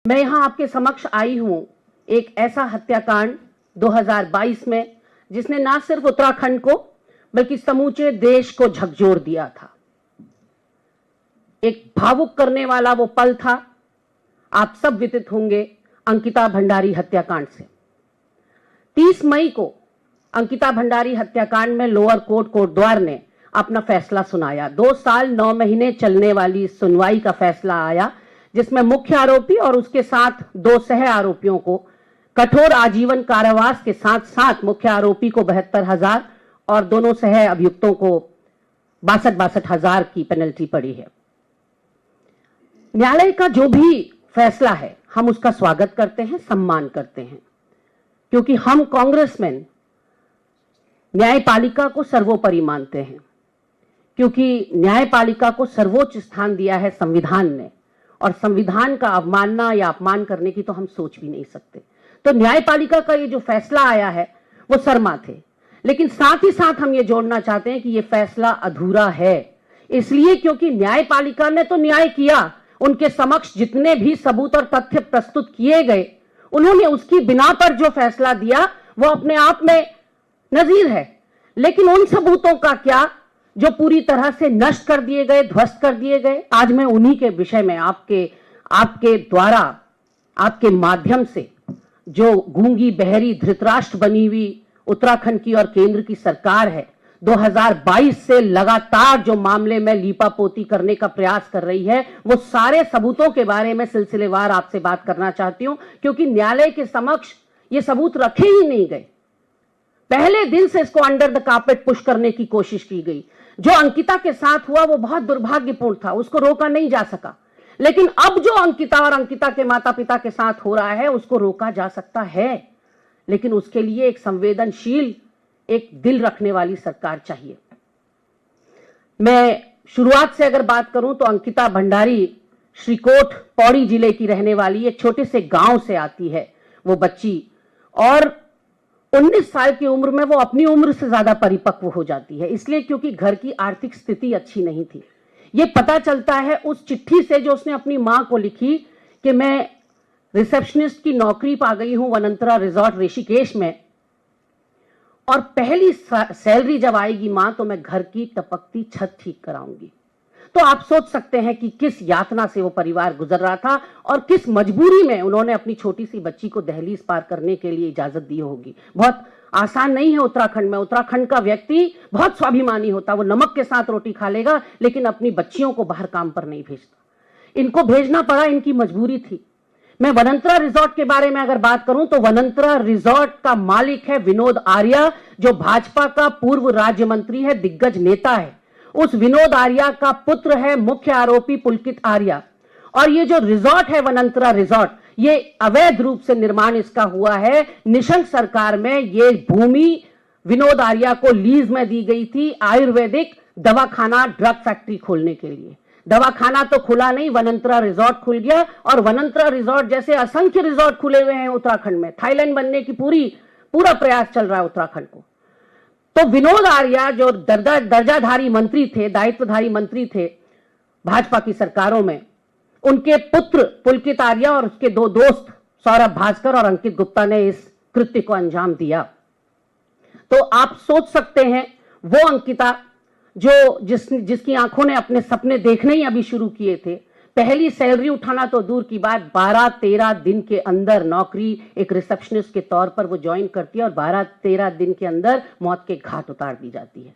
मैं यहां आपके समक्ष आई हूं एक ऐसा हत्याकांड 2022 में जिसने ना सिर्फ उत्तराखंड को बल्कि समूचे देश को झकझोर दिया था। एक भावुक करने वाला वो पल था, आप सब विदित होंगे, अंकिता भंडारी हत्याकांड से। 30 मई को अंकिता भंडारी हत्याकांड में लोअर कोर्ट कोटद्वार ने अपना फैसला सुनाया। 2 साल 9 महीने चलने वाली सुनवाई का फैसला आया, जिसमें मुख्य आरोपी और उसके साथ 2 सह आरोपियों को कठोर आजीवन कारावास के साथ साथ मुख्य आरोपी को 72,000 और दोनों सह अभियुक्तों को 62,000 की पेनल्टी पड़ी है। न्यायालय का जो भी फैसला है हम उसका स्वागत करते हैं, सम्मान करते हैं, क्योंकि हम कांग्रेसमैन न्यायपालिका को सर्वोपरि मानते हैं, क्योंकि न्यायपालिका को सर्वोच्च स्थान दिया है संविधान ने, और संविधान का अवमानना या अपमान करने की तो हम सोच भी नहीं सकते। तो न्यायपालिका का ये जो फैसला आया है वो शर्मा थे, लेकिन साथ ही साथ हम ये जोड़ना चाहते हैं कि ये फैसला अधूरा है, इसलिए क्योंकि न्यायपालिका ने तो न्याय किया, उनके समक्ष जितने भी सबूत और तथ्य प्रस्तुत किए गए उन्होंने उसकी बिना पर जो फैसला दिया वो अपने आप में नजीर है। लेकिन उन सबूतों का क्या जो पूरी तरह से नष्ट कर दिए गए, ध्वस्त कर दिए गए। आज मैं उन्हीं के विषय में आपके द्वारा, आपके माध्यम से जो गूंगी बहरी धृतराष्ट्र बनी हुई उत्तराखंड की और केंद्र की सरकार है, 2022 से लगातार जो मामले में लीपापोती करने का प्रयास कर रही है, वो सारे सबूतों के बारे में सिलसिलेवार आपसे बात करना चाहती हूं, क्योंकि न्यायालय के समक्ष ये सबूत रखे ही नहीं गए। पहले दिन से इसको अंडर द कार्पेट पुश करने की कोशिश की गई। जो अंकिता के साथ हुआ वो बहुत दुर्भाग्यपूर्ण था, उसको रोका नहीं जा सका, लेकिन अब जो अंकिता और अंकिता के माता पिता के साथ हो रहा है उसको रोका जा सकता है, लेकिन उसके लिए एक संवेदनशील, एक दिल रखने वाली सरकार चाहिए। मैं शुरुआत से अगर बात करूं तो अंकिता भंडारी श्रीकोट पौड़ी जिले की रहने वाली एक छोटे से गांव से आती है वो बच्ची, और 19 साल की उम्र में वो अपनी उम्र से ज्यादा परिपक्व हो जाती है, इसलिए क्योंकि घर की आर्थिक स्थिति अच्छी नहीं थी। ये पता चलता है उस चिट्ठी से जो उसने अपनी मां को लिखी कि मैं रिसेप्शनिस्ट की नौकरी पा गई हूं वनंतरा रिजॉर्ट ऋषिकेश में, और पहली सैलरी जब आएगी मां तो मैं घर की टपकती छत ठीक कराऊंगी। तो आप सोच सकते हैं कि किस यातना से वो परिवार गुजर रहा था और किस मजबूरी में उन्होंने अपनी छोटी सी बच्ची को दहलीज पार करने के लिए इजाजत दी होगी। बहुत आसान नहीं है उत्तराखंड में। उत्तराखंड का व्यक्ति बहुत स्वाभिमानी होता, वो नमक के साथ रोटी खा लेगा, लेकिन अपनी बच्चियों को बाहर काम पर नहीं भेजता। इनको भेजना पड़ा, इनकी मजबूरी थी। मैं वनंतरा रिजॉर्ट के बारे में अगर बात करूं तो वनंतरा रिजॉर्ट का मालिक है विनोद आर्या, जो भाजपा का पूर्व राज्य मंत्री है, दिग्गज नेता है। उस विनोद आर्या का पुत्र है मुख्य आरोपी पुलकित आर्या, और ये जो रिजॉर्ट है वनंतरा रिजॉर्ट, ये अवैध रूप से निर्माण इसका हुआ है। निशंक सरकार में ये भूमि विनोद आर्या को लीज में दी गई थी आयुर्वेदिक दवाखाना, ड्रग फैक्ट्री खोलने के लिए। दवाखाना तो खुला नहीं, वनंतरा रिजॉर्ट खुल गया, और वनंतरा रिजॉर्ट जैसे असंख्य रिजॉर्ट खुले हुए हैं उत्तराखंड में। थाईलैंड बनने की पूरा प्रयास चल रहा है उत्तराखंड को। तो विनोद आर्या जो दर्जाधारी मंत्री थे, दायित्वधारी मंत्री थे भाजपा की सरकारों में, उनके पुत्र पुलकित आर्या और उसके 2 दोस्त सौरभ भास्कर और अंकित गुप्ता ने इस कृत्य को अंजाम दिया। तो आप सोच सकते हैं वो अंकिता जिसकी आंखों ने अपने सपने देखने ही अभी शुरू किए थे, पहली सैलरी उठाना तो दूर की बात, 12-13 दिन के अंदर नौकरी एक रिसेप्शनिस्ट के तौर पर वो ज्वाइन करती है और 12-13 दिन के अंदर मौत के घाट उतार दी जाती है।